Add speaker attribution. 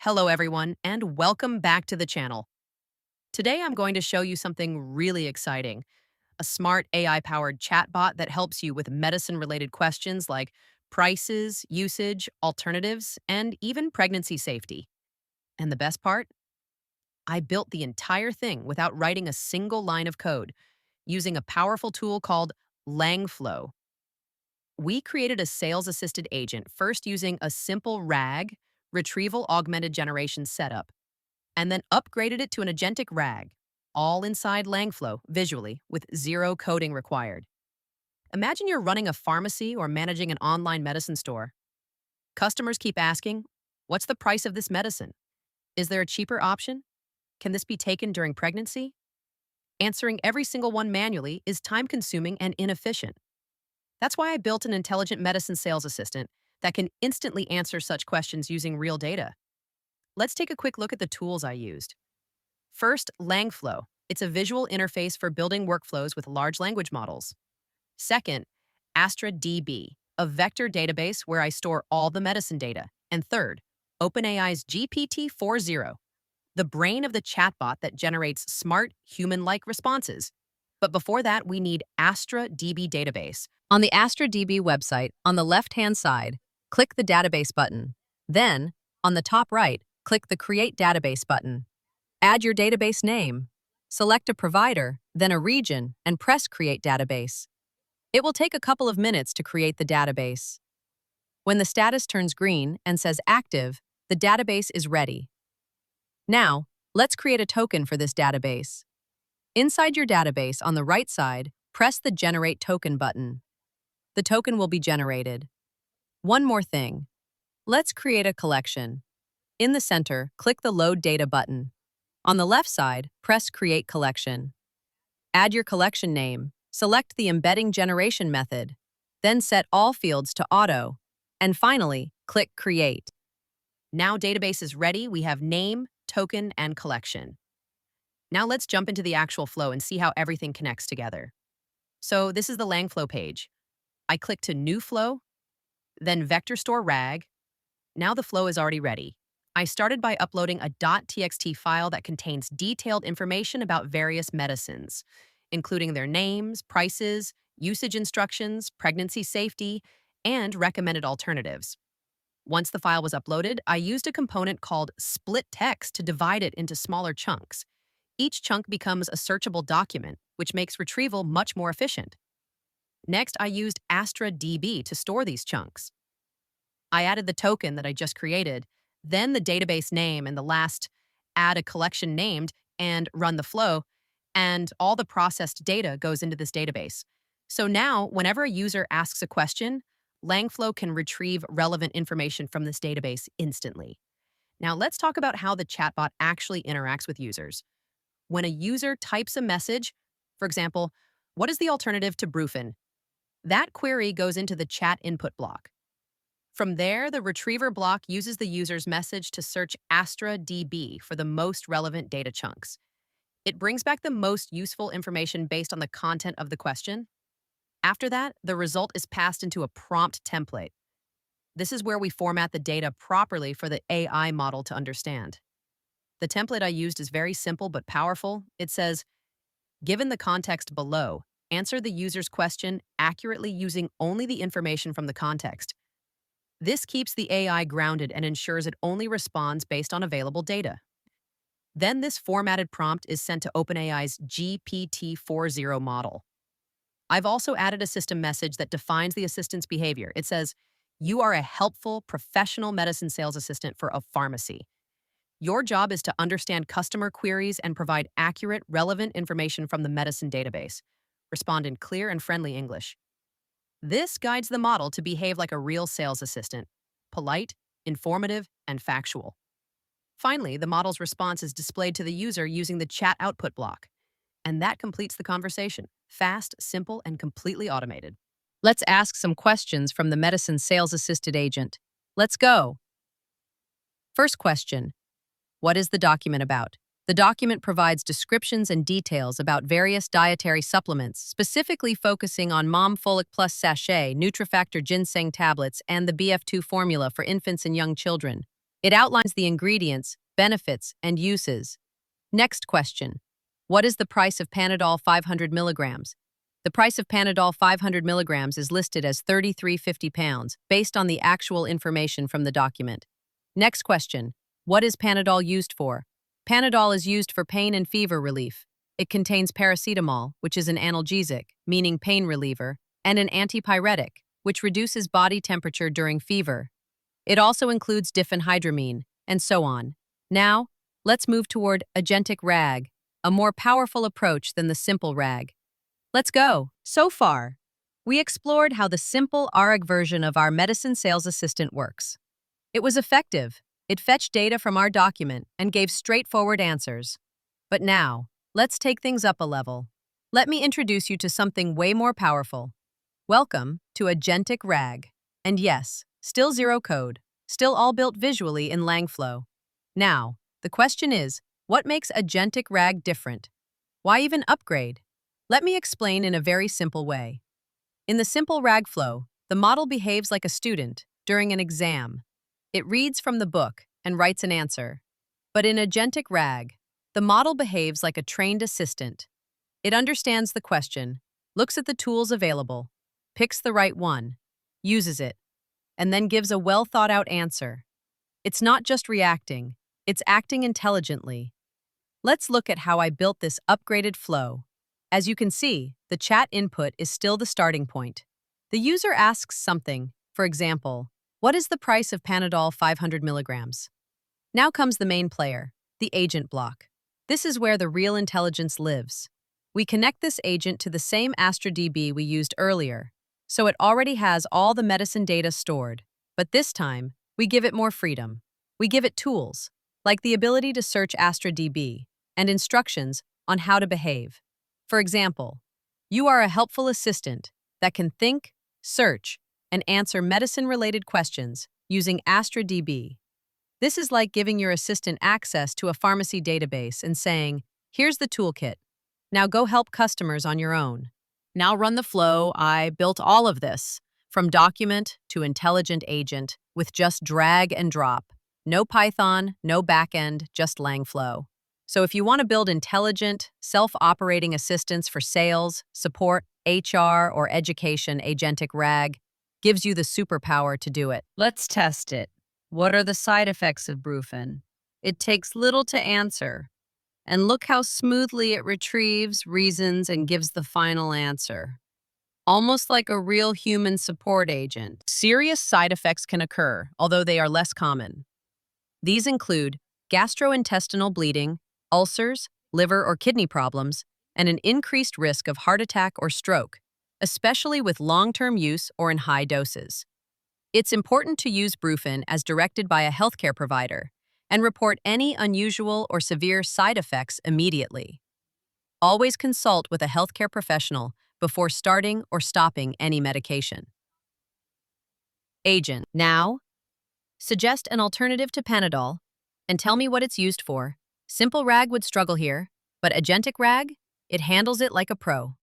Speaker 1: Hello everyone, and welcome back to the channel. Today I'm going to show you something really exciting, a smart AI-powered chatbot that helps you with medicine-related questions like prices, usage, alternatives, and even pregnancy safety. And the best part? I built the entire thing without writing a single line of code, using a powerful tool called Langflow. We created a sales-assisted agent first using a simple RAG, Retrieval-Augmented Generation setup, and then upgraded it to an Agentic RAG, all inside Langflow visually with zero coding required. Imagine you're running a pharmacy or managing an online medicine store. Customers keep asking, what's the price of this medicine? Is there a cheaper option? Can this be taken during pregnancy? Answering every single one manually is time-consuming and inefficient. That's why I built an intelligent medicine sales assistant that can instantly answer such questions using real data. Let's take a quick look at the tools I used. First, Langflow. It's a visual interface for building workflows with large language models. Second, Astra DB, a vector database where I store all the medicine data. And third, OpenAI's GPT-4o, the brain of the chatbot that generates smart, human-like responses. But before that, we need Astra DB database. On the Astra DB website, on the left-hand side, click the Database button. Then, on the top right, click the Create Database button. Add your database name. Select a provider, then a region, and press Create Database. It will take a couple of minutes to create the database. When the status turns green and says Active, the database is ready. Now, let's create a token for this database. Inside your database, on the right side, press the Generate Token button. The token will be generated. One more thing. Let's create a collection. In the center, click the Load Data button. On the left side, press Create Collection. Add your collection name. Select the Embedding Generation method. Then set all fields to Auto. And finally, click Create. Now database is ready. We have name, token, and collection. Now let's jump into the actual flow and see how everything connects together. So this is the Langflow page. I click to New Flow, then Vector Store RAG. Now the flow is already ready. I started by uploading a .txt file that contains detailed information about various medicines, including their names, prices, usage instructions, pregnancy safety, and recommended alternatives. Once the file was uploaded, I used a component called split text to divide it into smaller chunks. Each chunk becomes a searchable document, which makes retrieval much more efficient. Next, I used Astra DB to store these chunks. I added the token that I just created, then the database name, and the last, add a collection named, and run the flow, and all the processed data goes into this database. So now, whenever a user asks a question, Langflow can retrieve relevant information from this database instantly. Now let's talk about how the chatbot actually interacts with users. When a user types a message, for example, what is the alternative to Brufen? That query goes into the chat input block. From there, the retriever block uses the user's message to search Astra DB for the most relevant data chunks. It brings back the most useful information based on the content of the question. After that, the result is passed into a prompt template. This is where we format the data properly for the AI model to understand. The template I used is very simple but powerful. It says, given the context below, answer the user's question accurately using only the information from the context. This keeps the AI grounded and ensures it only responds based on available data. Then this formatted prompt is sent to OpenAI's GPT-4o model. I've also added a system message that defines the assistant's behavior. It says, you are a helpful, professional medicine sales assistant for a pharmacy. Your job is to understand customer queries and provide accurate, relevant information from the medicine database. Respond in clear and friendly English. This guides the model to behave like a real sales assistant, polite, informative, and factual. Finally, the model's response is displayed to the user using the chat output block. And that completes the conversation. Fast, simple, and completely automated. Let's ask some questions from the medicine sales assisted agent. Let's go. First question. What is the document about? The document provides descriptions and details about various dietary supplements, specifically focusing on Mom Folic Plus Sachet, Nutrifactor Ginseng tablets, and the BF2 formula for infants and young children. It outlines the ingredients, benefits, and uses. Next question. What is the price of Panadol 500 milligrams? The price of Panadol 500 milligrams is listed as £33.50 based on the actual information from the document. Next question. What is Panadol used for? Panadol is used for pain and fever relief. It contains paracetamol, which is an analgesic, meaning pain reliever, and an antipyretic, which reduces body temperature during fever. It also includes diphenhydramine, and so on. Now, let's move toward Agentic RAG, a more powerful approach than the simple RAG. Let's go. So far, we explored how the simple RAG version of our medicine sales assistant works. It was effective. It fetched data from our document and gave straightforward answers. But now, let's take things up a level. Let me introduce you to something way more powerful. Welcome to Agentic RAG. And yes, still zero code, still all built visually in Langflow. Now, the question is, what makes Agentic RAG different? Why even upgrade? Let me explain in a very simple way. In the simple RAG flow, the model behaves like a student during an exam. It reads from the book and writes an answer. But in Agentic RAG, the model behaves like a trained assistant. It understands the question, looks at the tools available, picks the right one, uses it, and then gives a well-thought-out answer. It's not just reacting, it's acting intelligently. Let's look at how I built this upgraded flow. As you can see, the chat input is still the starting point. The user asks something, for example, what is the price of Panadol 500 milligrams? Now comes the main player, the agent block. This is where the real intelligence lives. We connect this agent to the same Astra DB we used earlier, so it already has all the medicine data stored. But this time, we give it more freedom. We give it tools, like the ability to search Astra DB, and instructions on how to behave. For example, you are a helpful assistant that can think, search, and answer medicine-related questions using Astra DB. This is like giving your assistant access to a pharmacy database and saying, here's the toolkit. Now go help customers on your own. Now run the flow. I built all of this, from document to intelligent agent, with just drag and drop. No Python, no backend, just Langflow. So if you want to build intelligent, self-operating assistants for sales, support, HR, or education, Agentic RAG gives you the superpower to do it.
Speaker 2: Let's test it. What are the side effects of Brufen? It takes little to answer. And look how smoothly it retrieves, reasons, and gives the final answer. Almost like a real human support agent.
Speaker 1: Serious side effects can occur, although they are less common. These include gastrointestinal bleeding, ulcers, liver or kidney problems, and an increased risk of heart attack or stroke, especially with long-term use or in high doses. It's important to use Brufen as directed by a healthcare provider and report any unusual or severe side effects immediately. Always consult with a healthcare professional before starting or stopping any medication. Agent. Now, suggest an alternative to Panadol and tell me what it's used for. Simple RAG would struggle here, but Agentic RAG, it handles it like a pro.